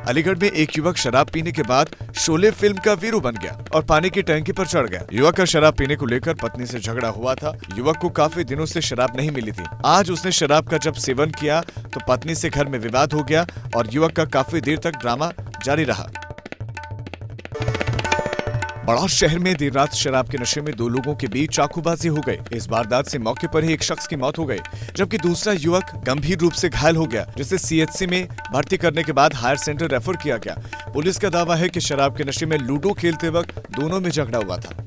अलीगढ़ में एक युवक शराब पीने के बाद शोले फिल्म का वीरू बन गया और पानी की टंकी पर चढ़ गया। युवक का शराब पीने को लेकर पत्नी से झगड़ा हुआ था। युवक को काफी दिनों से शराब नहीं मिली थी। आज उसने शराब का जब सेवन किया तो पत्नी से घर में विवाद हो गया और युवक का काफी देर तक ड्रामा जारी रहा। बड़ौद शहर में देर रात शराब के नशे में दो लोगों के बीच चाकूबाजी हो गई। इस वारदात से मौके पर ही एक शख्स की मौत हो गई, जबकि दूसरा युवक गंभीर रूप से घायल हो गया, जिसे सीएचसी में भर्ती करने के बाद हायर सेंटर रेफर किया गया। पुलिस का दावा है कि शराब के नशे में लूडो खेलते वक्त दोनों में झगड़ा हुआ था।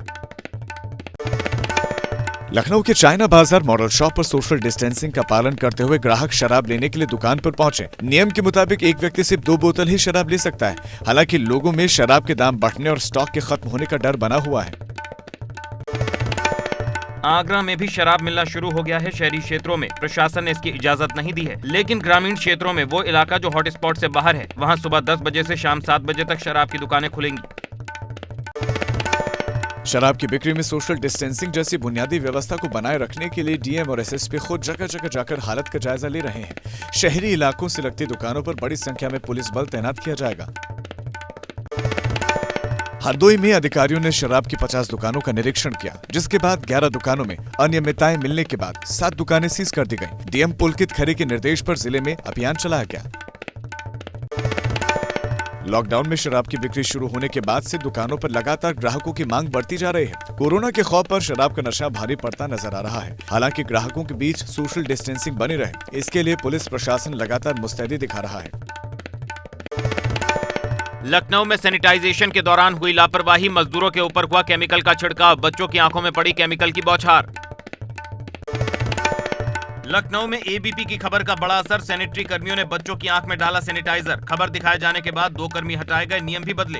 लखनऊ के चाइना बाजार मॉडल शॉप पर सोशल डिस्टेंसिंग का पालन करते हुए ग्राहक शराब लेने के लिए दुकान पर पहुंचे। नियम के मुताबिक एक व्यक्ति सिर्फ 2 बोतल ही शराब ले सकता है। हालांकि लोगों में शराब के दाम बढ़ने और स्टॉक के खत्म होने का डर बना हुआ है। आगरा में भी शराब मिलना शुरू हो गया है। शहरी क्षेत्रों में प्रशासन ने इसकी इजाजत नहीं दी है, लेकिन ग्रामीण क्षेत्रों में वो इलाका जो हॉटस्पॉट से बाहर है, वहाँ सुबह 10 बजे से शाम 7 बजे तक शराब की दुकानें खुलेंगी। शराब की बिक्री में सोशल डिस्टेंसिंग जैसी बुनियादी व्यवस्था को बनाए रखने के लिए डीएम और एसएसपी खुद जगह जगह जाकर हालत का जायजा ले रहे हैं। शहरी इलाकों से लगती दुकानों पर बड़ी संख्या में पुलिस बल तैनात किया जाएगा। हरदोई में अधिकारियों ने शराब की 50 दुकानों का निरीक्षण किया, जिसके बाद 11 दुकानों में अनियमितताएं मिलने के बाद 7 दुकानें सीज कर दी गईं। डीएम पुलकित खरे के निर्देश पर जिले में अभियान चलाया गया। लॉकडाउन में शराब की बिक्री शुरू होने के बाद से दुकानों पर लगातार ग्राहकों की मांग बढ़ती जा रही है। कोरोना के खौफ पर शराब का नशा भारी पड़ता नजर आ रहा है। हालांकि ग्राहकों के बीच सोशल डिस्टेंसिंग बनी रहे, इसके लिए पुलिस प्रशासन लगातार मुस्तैदी दिखा रहा है। लखनऊ में सैनिटाइजेशन के दौरान हुई लापरवाही, मजदूरों के ऊपर हुआ केमिकल का छिड़काव, बच्चों की आंखों में पड़ी केमिकल की बौछार। लखनऊ में एबीपी की खबर का बड़ा असर, सैनिटरी कर्मियों ने बच्चों की आंख में डाला सैनिटाइजर। खबर दिखाए जाने के बाद 2 कर्मी हटाए गए, नियम भी बदले।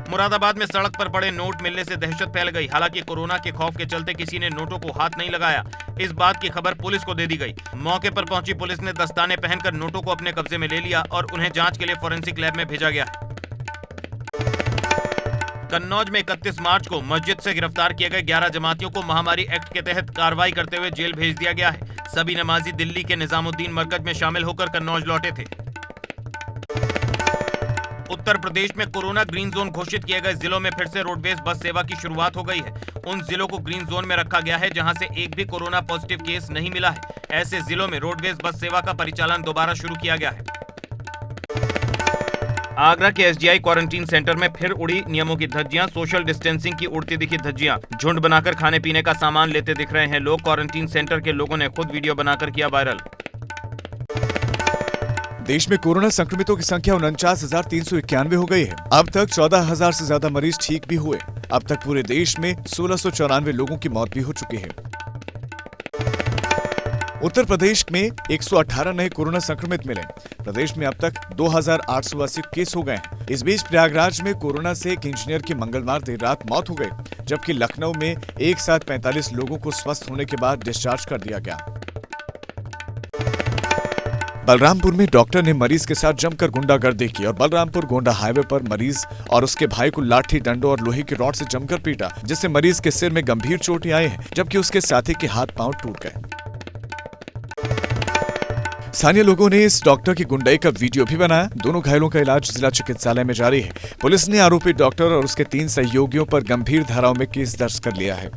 मुरादाबाद में सड़क पर पड़े नोट मिलने से दहशत फैल गई। हालांकि कोरोना के खौफ के चलते किसी ने नोटों को हाथ नहीं लगाया। इस बात की खबर पुलिस को दे दी गई। मौके पर पहुंची पुलिस ने दस्ताने पहनकर नोटों को अपने कब्जे में ले लिया और उन्हें जांच के लिए फोरेंसिक लैब में भेजा गया है। कन्नौज में 31 मार्च को मस्जिद से गिरफ्तार किए गए 11 जमातियों को महामारी एक्ट के तहत कार्रवाई करते हुए जेल भेज दिया गया है। सभी नमाजी दिल्ली के निजामुद्दीन मरकज में शामिल होकर कन्नौज लौटे थे। उत्तर प्रदेश में कोरोना ग्रीन जोन घोषित किए गए जिलों में फिर से रोडवेज बस सेवा की शुरुआत हो गई है। उन जिलों को ग्रीन जोन में रखा गया है जहां से एक भी कोरोना पॉजिटिव केस नहीं मिला है। ऐसे जिलों में रोडवेज बस सेवा का परिचालन दोबारा शुरू किया गया है। आगरा के एसजीआई क्वारंटीन सेंटर में फिर उड़ी नियमों की धज्जियां, सोशल डिस्टेंसिंग की उड़ती दिखी धज्जियां। झुंड बनाकर खाने पीने का सामान लेते दिख रहे हैं लोग। क्वारंटीन सेंटर के लोगों ने खुद वीडियो बनाकर किया वायरल। देश में कोरोना संक्रमितों की संख्या 49,391 हो गई है। अब तक 14,000 से ज्यादा मरीज ठीक भी हुए। अब तक पूरे देश में 1694 लोगों की मौत भी हो चुकी है। उत्तर प्रदेश में 118 नए कोरोना संक्रमित मिले। प्रदेश में अब तक 2,880 केस हो गए हैं। इस बीच प्रयागराज में कोरोना से एक इंजीनियर की मंगलवार देर रात मौत हो गई, जबकि लखनऊ में एक साथ 45 लोगों को स्वस्थ होने के बाद डिस्चार्ज कर दिया गया। बलरामपुर में डॉक्टर ने मरीज के साथ जमकर गुंडागर्दी की और बलरामपुर गोंडा हाईवे पर मरीज और उसके भाई को लाठी, डंडों और लोहे की रॉड से जमकर पीटा, जिससे मरीज के सिर में गंभीर चोटें आई हैं, जबकि उसके साथी के हाथ पांव टूट गए। स्थानीय लोगों ने इस डॉक्टर की गुंडाई का वीडियो भी बनाया। दोनों घायलों का इलाज जिला चिकित्सालय में जारी है। पुलिस ने आरोपी डॉक्टर और उसके 3 सहयोगियों पर गंभीर धाराओं में केस दर्ज कर लिया है।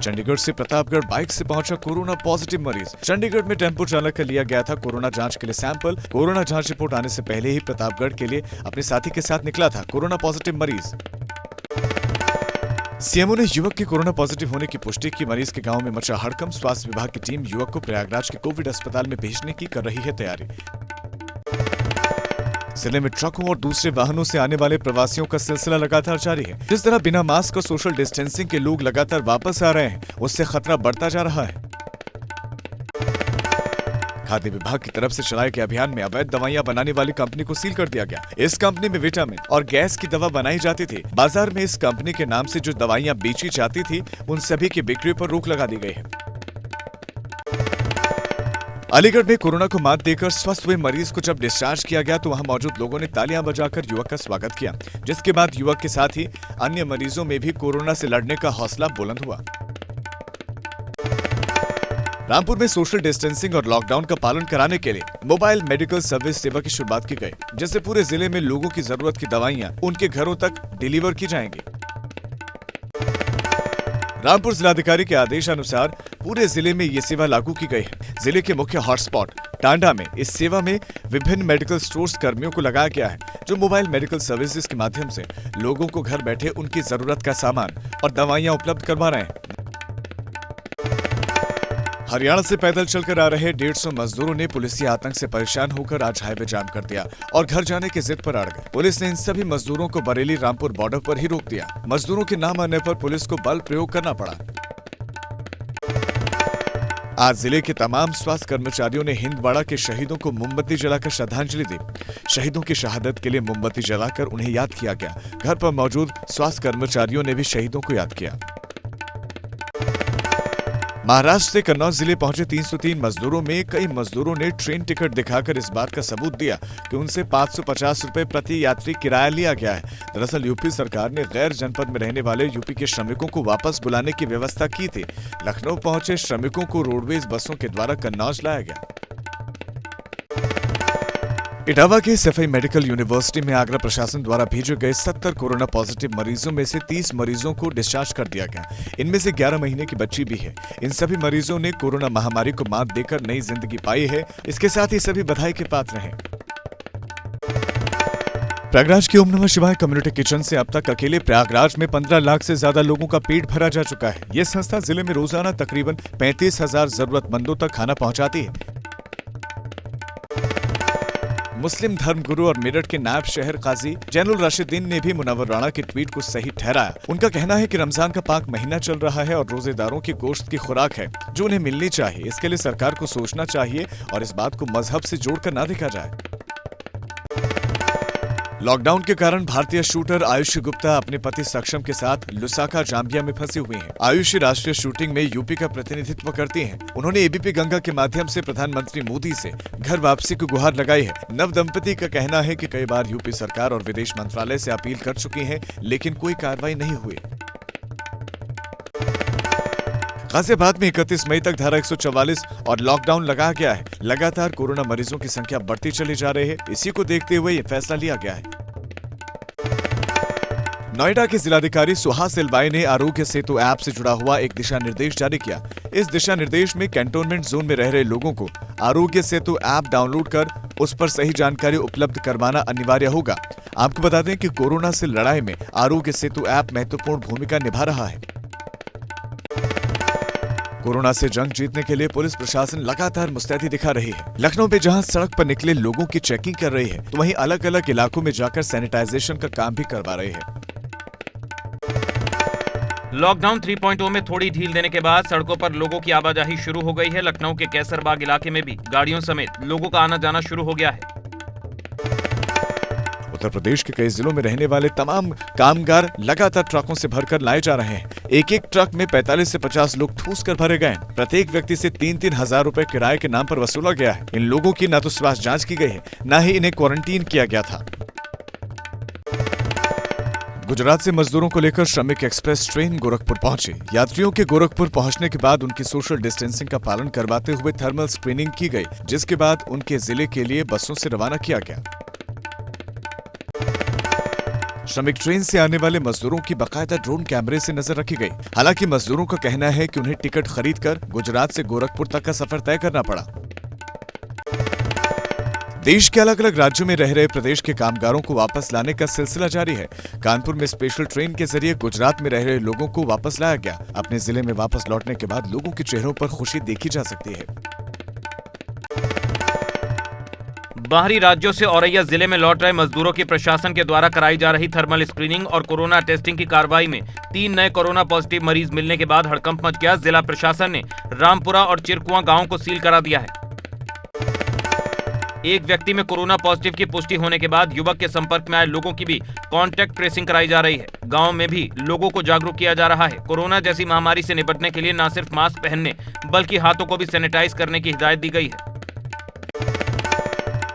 चंडीगढ़ से प्रतापगढ़ बाइक से पहुंचा कोरोना पॉजिटिव मरीज। चंडीगढ़ में टेम्पो चालक का लिया गया था कोरोना जांच के लिए सैंपल। कोरोना जांच रिपोर्ट आने से पहले ही प्रतापगढ़ के लिए अपने साथी के साथ निकला था कोरोना पॉजिटिव मरीज। सीएमओ ने युवक के कोरोना पॉजिटिव होने की पुष्टि की। मरीज के गांव में मचा हड़कंप। स्वास्थ्य विभाग की टीम युवक को प्रयागराज के कोविड अस्पताल में भेजने की कर रही है तैयारी। जिले में ट्रकों और दूसरे वाहनों से आने वाले प्रवासियों का सिलसिला लगातार जारी है। जिस तरह बिना मास्क और सोशल डिस्टेंसिंग के लोग लगातार वापस आ रहे हैं, उससे खतरा बढ़ता जा रहा है। खाद्य विभाग की तरफ से चलाए गए अभियान में अवैध दवाइयां बनाने वाली कंपनी को सील कर दिया गया। इस कंपनी में विटामिन और गैस की दवा बनाई जाती थी। बाजार में इस कंपनी के नाम से जो दवाइयां बेची जाती थी, उन सभी की बिक्री पर रोक लगा दी गई है। अलीगढ़ में कोरोना को मात देकर स्वस्थ हुए मरीज को जब डिस्चार्ज किया गया तो वहां मौजूद लोगों ने तालियां बजाकर युवक का स्वागत किया, जिसके बाद युवक के साथ ही अन्य मरीजों में भी कोरोना से लड़ने का हौसला बुलंद हुआ। रामपुर में सोशल डिस्टेंसिंग और लॉकडाउन का पालन कराने के लिए मोबाइल मेडिकल सर्विस सेवा की शुरुआत की गई, जिससे पूरे जिले में लोगों की जरूरत की दवाइयां उनके घरों तक डिलीवर की जाएंगी। रामपुर जिलाधिकारी के आदेश अनुसार पूरे जिले में ये सेवा लागू की गई है। जिले के मुख्य हॉटस्पॉट टांडा में इस सेवा में विभिन्न मेडिकल स्टोर्स कर्मियों को लगाया गया है, जो मोबाइल मेडिकल सर्विसेज के माध्यम से लोगों को घर बैठे उनकी जरूरत का सामान और दवाइयां उपलब्ध करवा रहे हैं। हरियाणा से पैदल चलकर आ रहे 150 मजदूरों ने पुलिसी आतंक से परेशान होकर आज हाईवे जाम कर दिया और घर जाने की जिद पर अड़ गए। पुलिस ने इन सभी मजदूरों को बरेली रामपुर बॉर्डर पर ही रोक दिया। मजदूरों के ना मानने पर पुलिस को बल प्रयोग करना पड़ा। आज जिले के तमाम स्वास्थ्य कर्मचारियों ने हिंदवाड़ा के शहीदों को मोमबत्ती जलाकर श्रद्धांजलि दी। शहीदों की शहादत के लिए मोमबत्ती जलाकर उन्हें याद किया गया। घर पर मौजूद स्वास्थ्य कर्मचारियों ने भी शहीदों को याद किया। महाराष्ट्र से कन्नौज जिले पहुंचे 303 मजदूरों में कई मजदूरों ने ट्रेन टिकट दिखाकर इस बात का सबूत दिया कि उनसे 550 रुपए प्रति यात्री किराया लिया गया है। दरअसल यूपी सरकार ने गैर जनपद में रहने वाले यूपी के श्रमिकों को वापस बुलाने की व्यवस्था की थी। लखनऊ पहुंचे श्रमिकों को रोडवेज बसों के द्वारा कन्नौज लाया गया। इटावा के सफाई मेडिकल यूनिवर्सिटी में आगरा प्रशासन द्वारा भेजे गए 70 कोरोना पॉजिटिव मरीजों में से 30 मरीजों को डिस्चार्ज कर दिया गया। इनमें से 11 महीने की बच्ची भी है। इन सभी मरीजों ने कोरोना महामारी को मात देकर नई जिंदगी पाई है। इसके साथ ही सभी बधाई के पात्र हैं। प्रयागराज के ओम नमः शिवाय कम्युनिटी किचन से अब तक अकेले प्रयागराज में 15 लाख से ज्यादा लोगों का पेट भरा जा चुका है। ये संस्था जिले में रोजाना तकरीबन 35,000 जरूरतमंदों तक खाना पहुंचाती है। मुस्लिम धर्मगुरु और मेरठ के नायब शहर काजी जैनुल राशिदीन ने भी मुनव्वर राणा के ट्वीट को सही ठहराया। उनका कहना है कि रमजान का पाक महीना चल रहा है और रोजेदारों की गोश्त की खुराक है जो उन्हें मिलनी चाहिए। इसके लिए सरकार को सोचना चाहिए और इस बात को मजहब से जोड़कर ना देखा जाए। लॉकडाउन के कारण भारतीय शूटर आयुषी गुप्ता अपने पति सक्षम के साथ लुसाका जाम्बिया में फंसी हुई हैं। आयुषी राष्ट्रीय शूटिंग में यूपी का प्रतिनिधित्व करती हैं। उन्होंने एबीपी गंगा के माध्यम से प्रधानमंत्री मोदी से घर वापसी की गुहार लगाई है। नव दंपति का कहना है कि कई बार यूपी सरकार और विदेश मंत्रालय से अपील कर चुकी हैं, लेकिन कोई कार्रवाई नहीं हुई। गाजियाबाद में 31 मई तक धारा 144 और लॉकडाउन लगाया गया है। लगातार कोरोना मरीजों की संख्या बढ़ती चली जा रही है। इसी को देखते हुए ये फैसला लिया गया है। नोएडा के जिलाधिकारी सुहास एलवाई ने आरोग्य सेतु ऐप से जुड़ा हुआ एक दिशा निर्देश जारी किया। इस दिशा निर्देश में कैंटोनमेंट जोन में रह रहे लोगों को आरोग्य सेतु ऐप डाउनलोड कर उस पर सही जानकारी उपलब्ध करवाना अनिवार्य होगा। आपको बता दें कि कोरोना से लड़ाई में आरोग्य सेतु ऐप महत्वपूर्ण भूमिका निभा रहा है। कोरोना से जंग जीतने के लिए पुलिस प्रशासन लगातार मुस्तैदी दिखा रही है। लखनऊ में जहां सड़क पर निकले लोगों की चेकिंग कर रही है, तो वहीं अलग अलग इलाकों में जाकर सैनिटाइजेशन का काम भी करवा रही है। लॉकडाउन 3.0 में थोड़ी ढील देने के बाद सड़कों पर लोगों की आवाजाही शुरू हो गई है। लखनऊ के कैसरबाग इलाके में भी गाड़ियों समेत लोगों का आना जाना शुरू हो गया है। उत्तर प्रदेश के कई जिलों में रहने वाले तमाम कामगार लगातार ट्रकों से भरकर लाए जा रहे हैं। एक एक ट्रक में 45 से 50 लोग ठूस कर भरे गए। प्रत्येक व्यक्ति से 3-3 हजार रुपए किराए के नाम पर वसूला गया है। इन लोगों की न तो स्वास्थ्य जांच की गई है, न ही इन्हें क्वारंटीन किया गया था। गुजरात से मजदूरों को लेकर श्रमिक एक्सप्रेस ट्रेन गोरखपुर पहुंची। यात्रियों के गोरखपुर पहुंचने के बाद उनकी सोशल डिस्टेंसिंग का पालन करवाते हुए थर्मल स्क्रीनिंग की गई, जिसके बाद उनके जिले के लिए बसों से रवाना किया गया। श्रमिक ट्रेन से आने वाले मजदूरों की बाकायदा ड्रोन कैमरे से नजर रखी गई। हालांकि मजदूरों का कहना है कि उन्हें टिकट खरीदकर गुजरात से गोरखपुर तक का सफर तय करना पड़ा। देश के अलग अलग राज्यों में रह रहे प्रदेश के कामगारों को वापस लाने का सिलसिला जारी है। कानपुर में स्पेशल ट्रेन के जरिए गुजरात में रह रहे लोगों को वापस लाया गया। अपने जिले में वापस लौटने के बाद लोगों के चेहरों पर खुशी देखी जा सकती है। बाहरी राज्यों से औरैया जिले में लौट रहे मजदूरों की प्रशासन के द्वारा कराई जा रही थर्मल स्क्रीनिंग और कोरोना टेस्टिंग की कार्रवाई में 3 नए कोरोना पॉजिटिव मरीज मिलने के बाद हड़कंप मच गया। जिला प्रशासन ने रामपुरा और चिरकुआं गांव को सील करा दिया है। एक व्यक्ति में कोरोना पॉजिटिव की पुष्टि होने के बाद युवक के संपर्क में आए लोगों की भी कांटेक्ट ट्रेसिंग कराई जा रही है। गांव में भी लोगों को जागरूक किया जा रहा है। कोरोना जैसी महामारी से निपटने के लिए न सिर्फ मास्क पहनने बल्कि हाथों को भी सैनिटाइज करने की हिदायत दी गई है।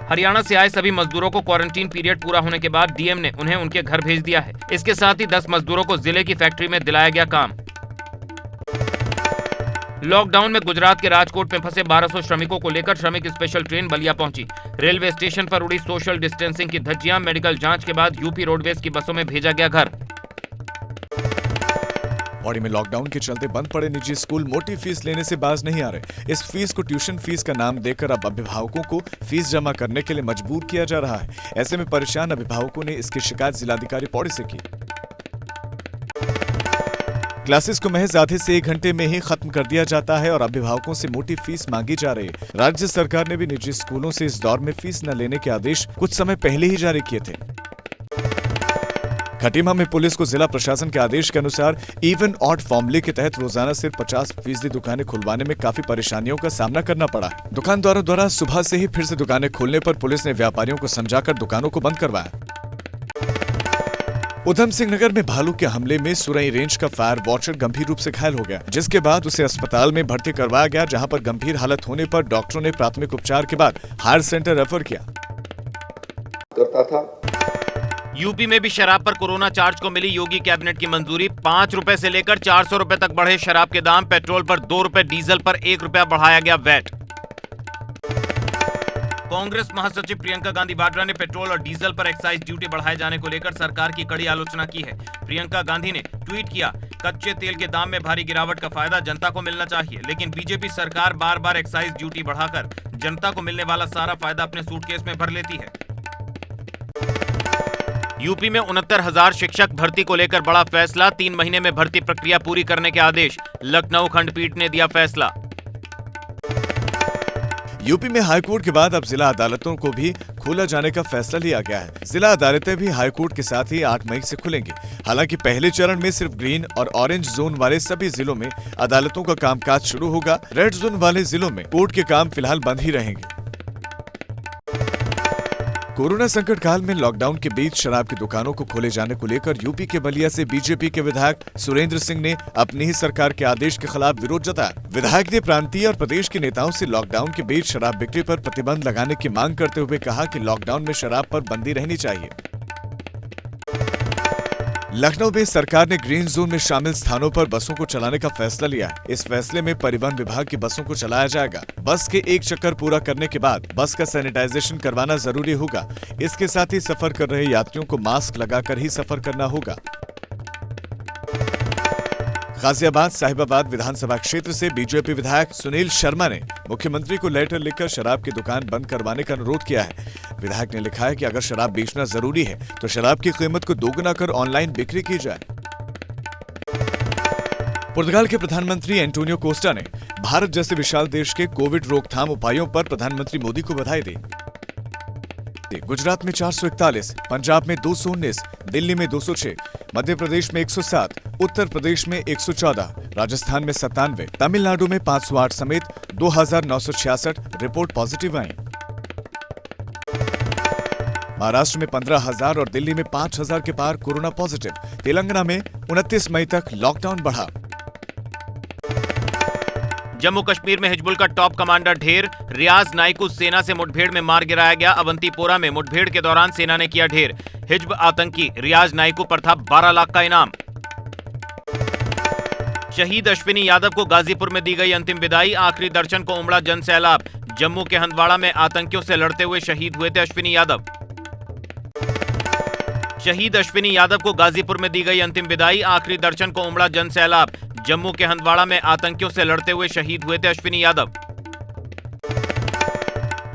हरियाणा से आए सभी मजदूरों को क्वारंटीन पीरियड पूरा होने के बाद डीएम ने उन्हें उनके घर भेज दिया है। इसके साथ ही 10 मजदूरों को जिले की फैक्ट्री में दिलाया गया काम। लॉकडाउन में गुजरात के राजकोट में फंसे 1200 श्रमिकों को लेकर श्रमिक स्पेशल ट्रेन बलिया पहुंची। रेलवे स्टेशन पर उड़ी सोशल डिस्टेंसिंग की धज्जियां। मेडिकल जांच के बाद यूपी रोडवेज की बसों में भेजा गया घर। पौड़ी में लॉकडाउन के चलते बंद पड़े निजी स्कूल मोटी फीस लेने से बाज नहीं आ रहे। इस फीस को ट्यूशन फीस का नाम देकर अब अभिभावकों को फीस जमा करने के लिए मजबूर किया जा रहा है। ऐसे में परेशान अभिभावकों ने इसकी शिकायत जिलाधिकारी पौड़ी से की। क्लासेस को महज आधे से 1 घंटे में ही खत्म कर दिया जाता है और अभिभावकों से मोटी फीस मांगी जा रही है। राज्य सरकार ने भी निजी स्कूलों से इस दौर में फीस न लेने के आदेश कुछ समय पहले ही जारी किए थे। खटीमा में पुलिस को जिला प्रशासन के आदेश के अनुसार इवन ऑड फॉर्मूले के तहत रोजाना सिर्फ 50% दुकानें खुलवाने में काफी परेशानियों का सामना करना पड़ा। दुकानदारों द्वारा सुबह से ही फिर से दुकानें खोलने पर पुलिस ने व्यापारियों को समझाकर दुकानों को बंद करवाया। उधम सिंह नगर में भालू के हमले में सुरई रेंज का फायर वॉचर गंभीर रूप से घायल हो गया, जिसके बाद उसे अस्पताल में भर्ती करवाया गया, जहां पर गंभीर हालत होने पर डॉक्टरों ने प्राथमिक उपचार के बाद हायर सेंटर रेफर किया। करता था। यूपी में भी शराब पर कोरोना चार्ज को मिली योगी कैबिनेट की मंजूरी। 5 रुपए से लेकर 400 रुपए तक बढ़े शराब के दाम। पेट्रोल पर 2 रुपए, डीजल पर 1 रुपया बढ़ाया गया वैट। कांग्रेस महासचिव प्रियंका गांधी वाड्रा ने पेट्रोल और डीजल पर एक्साइज ड्यूटी बढ़ाए जाने को लेकर सरकार की कड़ी आलोचना की है। प्रियंका गांधी ने ट्वीट किया, कच्चे तेल के दाम में भारी गिरावट का फायदा जनता को मिलना चाहिए, लेकिन बीजेपी सरकार बार बार एक्साइज ड्यूटी बढ़ाकर जनता को मिलने वाला सारा फायदा अपने सूटकेस में भर लेती है। यूपी में 69,000 शिक्षक भर्ती को लेकर बड़ा फैसला। 3 महीने में भर्ती प्रक्रिया पूरी करने के आदेश। लखनऊ खंडपीठ ने दिया फैसला। यूपी में हाईकोर्ट के बाद अब जिला अदालतों को भी खोला जाने का फैसला लिया गया है। जिला अदालतें भी हाईकोर्ट के साथ ही 8 मई से खुलेंगी। हालांकि पहले चरण में सिर्फ ग्रीन और ऑरेंज जोन वाले सभी जिलों में अदालतों का कामकाज शुरू होगा। रेड जोन वाले जिलों में कोर्ट के काम फिलहाल बंद ही रहेंगे। कोरोना संकट काल में लॉकडाउन के बीच शराब की दुकानों को खोले जाने को लेकर यूपी के बलिया से बीजेपी के विधायक सुरेंद्र सिंह ने अपनी ही सरकार के आदेश के खिलाफ विरोध जताया। विधायक ने प्रांतीय और प्रदेश के नेताओं से लॉकडाउन के बीच शराब बिक्री पर प्रतिबंध लगाने की मांग करते हुए कहा कि लॉकडाउन में शराब पर बंदी रहनी चाहिए। लखनऊ में सरकार ने ग्रीन जोन में शामिल स्थानों पर बसों को चलाने का फैसला लिया है। इस फैसले में परिवहन विभाग की बसों को चलाया जाएगा। बस के 1 चक्कर पूरा करने के बाद बस का सैनिटाइजेशन करवाना जरूरी होगा। इसके साथ ही सफर कर रहे यात्रियों को मास्क लगाकर ही सफर करना होगा। गाजियाबाद साहिबाबाद विधानसभा क्षेत्र से बीजेपी विधायक सुनील शर्मा ने मुख्यमंत्री को लेटर लिखकर शराब की दुकान बंद करवाने का अनुरोध किया है। विधायक ने लिखा है कि अगर शराब बेचना जरूरी है तो शराब की कीमत को दोगुना कर ऑनलाइन बिक्री की जाए। पुर्तगाल के प्रधानमंत्री एंटोनियो कोस्टा ने भारत जैसे विशाल देश के कोविड रोकथाम उपायों पर प्रधानमंत्री मोदी को बधाई दी। गुजरात में 441, पंजाब में 219, दिल्ली में 206, मध्य प्रदेश में 107, उत्तर प्रदेश में 114, राजस्थान में 97, तमिलनाडु में 508 समेत 2,966 रिपोर्ट पॉजिटिव आई। महाराष्ट्र में 15,000 और दिल्ली में 5,000 के पार कोरोना पॉजिटिव। तेलंगाना में 29 मई तक लॉकडाउन बढ़ा। जम्मू कश्मीर में हिजबुल का टॉप कमांडर ढेर। रियाज नाइकू सेना से मुठभेड़ में मार गिराया गया। अवंतीपोरा में मुठभेड़ के दौरान सेना ने किया ढेर। हिजब आतंकी रियाज नाइकू पर था 12 लाख का इनाम। शहीद अश्विनी यादव को गाजीपुर में दी गई अंतिम विदाई। आखिरी दर्शन को उमड़ा जन सैलाब। जम्मू के हंदवाड़ा में आतंकियों से लड़ते हुए शहीद हुए थे अश्विनी यादव। शहीद अश्विनी यादव को गाजीपुर में दी गई अंतिम विदाई। आखिरी दर्शन को उमड़ा जन सैलाब। जम्मू के हंदवाड़ा में आतंकियों से लड़ते हुए शहीद हुए थे अश्विनी यादव।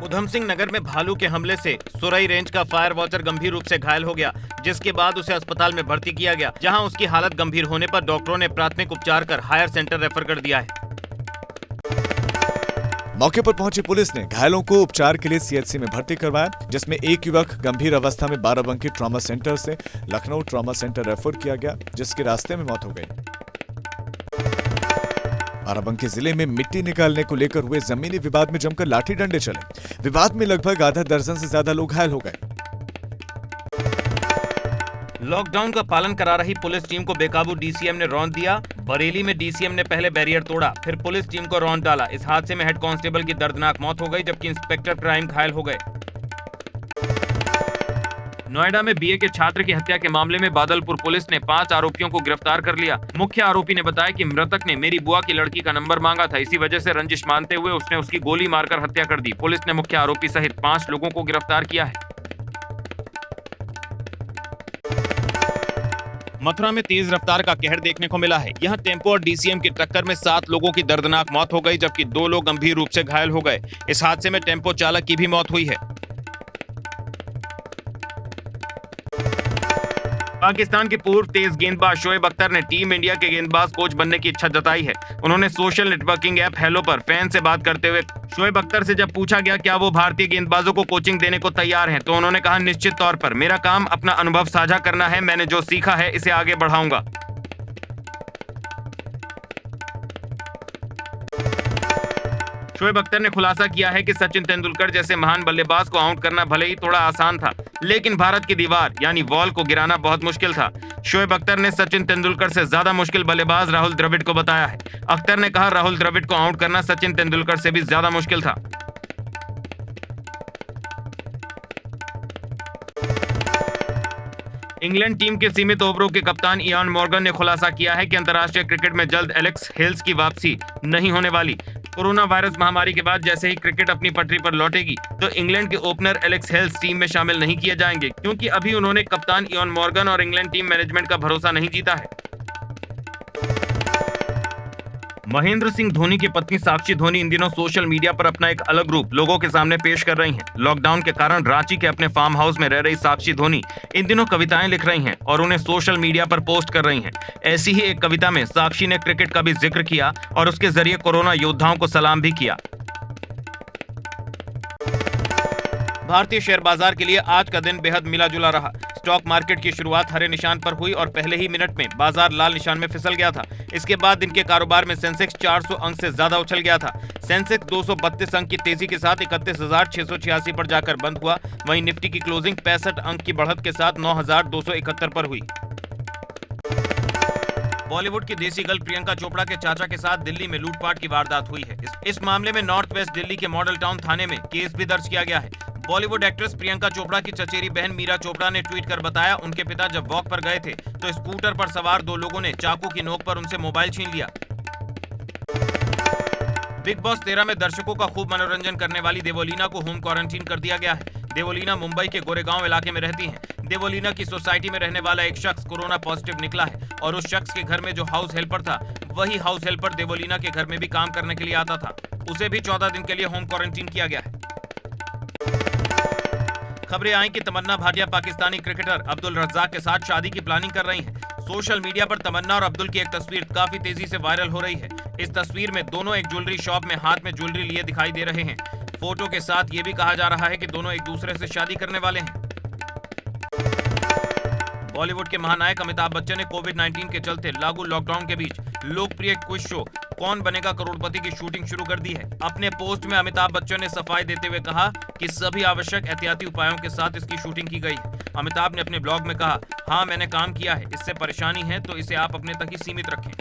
उधम सिंह नगर में भालू के हमले से सुरई रेंज का फायर वॉचर गंभीर रूप से घायल हो गया, जिसके बाद उसे अस्पताल में भर्ती किया गया, जहां उसकी हालत गंभीर होने पर डॉक्टरों ने प्राथमिक उपचार कर हायर सेंटर रेफर कर दिया है। मौके पर पहुंची पुलिस ने घायलों को उपचार के लिए सीएचसी में भर्ती करवाया, जिसमें एक युवक गंभीर अवस्था में बाराबंकी ट्रॉमा सेंटर से लखनऊ ट्रॉमा सेंटर रेफर किया गया, जिसके रास्ते में मौत हो गई। बाराबंकी जिले में मिट्टी निकालने को लेकर हुए जमीनी विवाद में जमकर लाठी डंडे चले। विवाद में लगभग आधा दर्जन से ज्यादा लोग घायल हो गए। लॉकडाउन का पालन करा रही पुलिस टीम को बेकाबू डीसीएम ने रौंद दिया। बरेली में डीसीएम ने पहले बैरियर तोड़ा, फिर पुलिस टीम को रौंद डाला। इस हादसे में हेड कांस्टेबल की दर्दनाक मौत हो गई, जबकि इंस्पेक्टर क्राइम घायल हो गए। नोएडा में बीए के छात्र की हत्या के मामले में बादलपुर पुलिस ने 5 आरोपियों को गिरफ्तार कर लिया। मुख्य आरोपी ने बताया कि मृतक ने मेरी बुआ की लड़की का नंबर मांगा था, इसी वजह से रंजिश मानते हुए उसने उसकी गोली मारकर हत्या कर दी। पुलिस ने मुख्य आरोपी सहित 5 लोगों को गिरफ्तार किया है। मथुरा में तेज रफ्तार का कहर देखने को मिला है। यहाँ टेम्पो और डीसीएम की टक्कर में 7 लोगों की दर्दनाक मौत हो गई, जबकि 2 लोग गंभीर रूप से घायल हो गए। इस हादसे में टेम्पो चालक की भी मौत हुई है। पाकिस्तान के पूर्व तेज गेंदबाज शोएब अख्तर ने टीम इंडिया के गेंदबाज कोच बनने की इच्छा जताई है। उन्होंने सोशल नेटवर्किंग ऐप हेलो पर फैन से बात करते हुए शोएब अख्तर से जब पूछा गया क्या वो भारतीय गेंदबाजों को कोचिंग देने को तैयार हैं, तो उन्होंने कहा निश्चित तौर पर मेरा काम अपना अनुभव साझा करना है। मैंने जो सीखा है इसे आगे बढ़ाऊंगा। शोएब अख्तर ने खुलासा किया है कि सचिन तेंदुलकर जैसे महान बल्लेबाज को आउट करना भले ही थोड़ा आसान था, लेकिन भारत की दीवार यानी वॉल को गिराना बहुत मुश्किल था। शोएब अख्तर ने सचिन तेंदुलकर से ज्यादा मुश्किल बल्लेबाज राहुल द्रविड़ को बताया है। अख्तर ने कहा राहुल द्रविड़ को आउट करना सचिन तेंदुलकर से भी ज्यादा मुश्किल था। इंग्लैंड टीम के सीमित ओवरों के कप्तान इयान मॉर्गन ने खुलासा किया है कि अंतर्राष्ट्रीय क्रिकेट में जल्द एलेक्स हेल्स की वापसी नहीं होने वाली। कोरोना वायरस महामारी के बाद जैसे ही क्रिकेट अपनी पटरी पर लौटेगी तो इंग्लैंड के ओपनर एलेक्स हेल्स टीम में शामिल नहीं किए जाएंगे, क्योंकि अभी उन्होंने कप्तान इयान मॉर्गन और इंग्लैंड टीम मैनेजमेंट का भरोसा नहीं जीता है। महेंद्र सिंह धोनी की पत्नी साक्षी धोनी इन दिनों सोशल मीडिया पर अपना एक अलग रूप लोगों के सामने पेश कर रही हैं। लॉकडाउन के कारण रांची के अपने फार्म हाउस में रह रही साक्षी धोनी इन दिनों कविताएं लिख रही हैं और उन्हें सोशल मीडिया पर पोस्ट कर रही हैं। ऐसी ही एक कविता में साक्षी ने क्रिकेट का भी जिक्र किया और उसके जरिए कोरोना योद्धाओं को सलाम भी किया। भारतीय शेयर बाजार के लिए आज का दिन बेहद मिला जुला रहा। स्टॉक मार्केट की शुरुआत हरे निशान पर हुई और पहले ही मिनट में बाजार लाल निशान में फिसल गया था। इसके बाद दिन के कारोबार में सेंसेक्स 400 अंक से ज्यादा उछल गया था। सेंसेक्स 232 अंक की तेजी के साथ 31,686 पर जाकर बंद हुआ। वहीं निफ्टी की क्लोजिंग 65 अंक की बढ़त के साथ 9,271 पर हुई। बॉलीवुड की देसी गर्ल प्रियंका चोपड़ा के चाचा के साथ दिल्ली में लूटपाट की वारदात हुई है। इस मामले में नॉर्थ वेस्ट दिल्ली के मॉडल टाउन थाने में केस भी दर्ज किया गया है। बॉलीवुड एक्ट्रेस प्रियंका चोपड़ा की चचेरी बहन मीरा चोपड़ा ने ट्वीट कर बताया, उनके पिता जब वॉक पर गए थे तो स्कूटर पर सवार 2 लोगों ने चाकू की नोक पर उनसे मोबाइल छीन लिया। बिग बॉस 13 में दर्शकों का खूब मनोरंजन करने वाली देवोलीना को होम क्वारंटीन कर दिया गया है। देवोलीना मुंबई के गोरेगांव इलाके में रहती हैं। देवोलीना की सोसाइटी में रहने वाला एक शख्स कोरोना पॉजिटिव निकला है और उस शख्स के घर में जो हाउस हेल्पर था, वही हाउस हेल्पर देवोलीना के घर में भी काम करने के लिए आता था। उसे भी 14 दिन के लिए होम क्वारंटीन किया गया है। खबरें आई कि तमन्ना भाटिया पाकिस्तानी क्रिकेटर अब्दुल रज्जाक के साथ शादी की प्लानिंग कर रही हैं। सोशल मीडिया पर तमन्ना और अब्दुल की एक तस्वीर काफी तेजी से वायरल हो रही है। इस तस्वीर में दोनों एक ज्वेलरी शॉप में हाथ में ज्वेलरी लिए दिखाई दे रहे हैं। फोटो के साथ ये भी कहा जा रहा है कि दोनों एक दूसरे से शादी करने वाले हैं। बॉलीवुड के महानायक अमिताभ बच्चन ने कोविड-19 के चलते लागू लॉकडाउन के बीच लोकप्रिय क्विज शो कौन बनेगा करोड़पति की शूटिंग शुरू कर दी है। अपने पोस्ट में अमिताभ बच्चन ने सफाई देते हुए कहा कि सभी आवश्यक एहतियाती उपायों के साथ इसकी शूटिंग की गई है। अमिताभ ने अपने ब्लॉग में कहा, हाँ मैंने काम किया है, इससे परेशानी है तो इसे आप अपने तक ही सीमित रखें।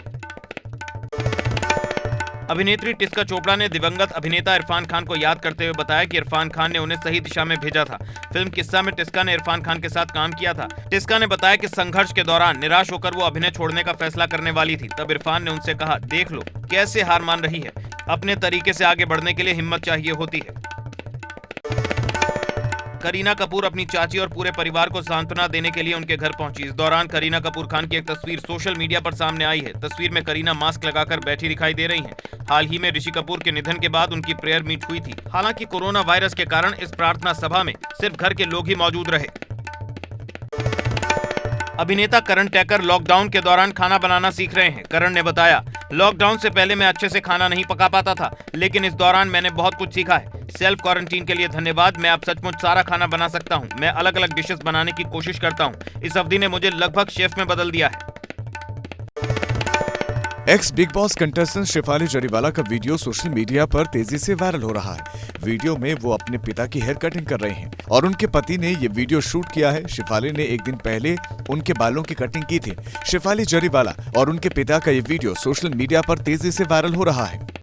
अभिनेत्री टिस्का चोपड़ा ने दिवंगत अभिनेता इरफान खान को याद करते हुए बताया कि इरफान खान ने उन्हें सही दिशा में भेजा था। फिल्म किस्सा में टिस्का ने इरफान खान के साथ काम किया था। टिस्का ने बताया कि संघर्ष के दौरान निराश होकर वो अभिनय छोड़ने का फैसला करने वाली थी। तब इरफान ने उनसे कहा, देख लो कैसे हार मान रही है, अपने तरीके से आगे बढ़ने के लिए हिम्मत चाहिए होती है। करीना कपूर अपनी चाची और पूरे परिवार को सांत्वना देने के लिए उनके घर पहुंची। इस दौरान करीना कपूर खान की एक तस्वीर सोशल मीडिया पर सामने आई है। तस्वीर में करीना मास्क लगाकर बैठी दिखाई दे रही हैं। हाल ही में ऋषि कपूर के निधन के बाद उनकी प्रेयर मीट हुई थी। हालांकि कोरोना वायरस के कारण इस प्रार्थना सभा में सिर्फ घर के लोग ही मौजूद रहे। अभिनेता करण टैकर लॉकडाउन के दौरान खाना बनाना सीख रहे हैं। करण ने बताया, लॉकडाउन से पहले मैं अच्छे से खाना नहीं पका पाता था, लेकिन इस दौरान मैंने बहुत कुछ सीखा है। सेल्फ क्वारंटीन के लिए धन्यवाद। मैं अब सचमुच सारा खाना बना सकता हूँ। मैं अलग अलग डिशेस बनाने की कोशिश करता हूँ। इस अवधि ने मुझे लगभग शेफ में बदल दिया है। Ex Bigg Boss contestant Shefali Jariwala का वीडियो सोशल मीडिया पर तेजी से वायरल हो रहा है। वीडियो में वो अपने पिता की हेयर कटिंग कर रहे हैं और उनके पति ने ये वीडियो शूट किया है। शेफाली ने एक दिन पहले उनके बालों की कटिंग की थी। शेफाली जरीवाला और उनके पिता का ये वीडियो सोशल मीडिया पर तेजी से वायरल हो रहा है।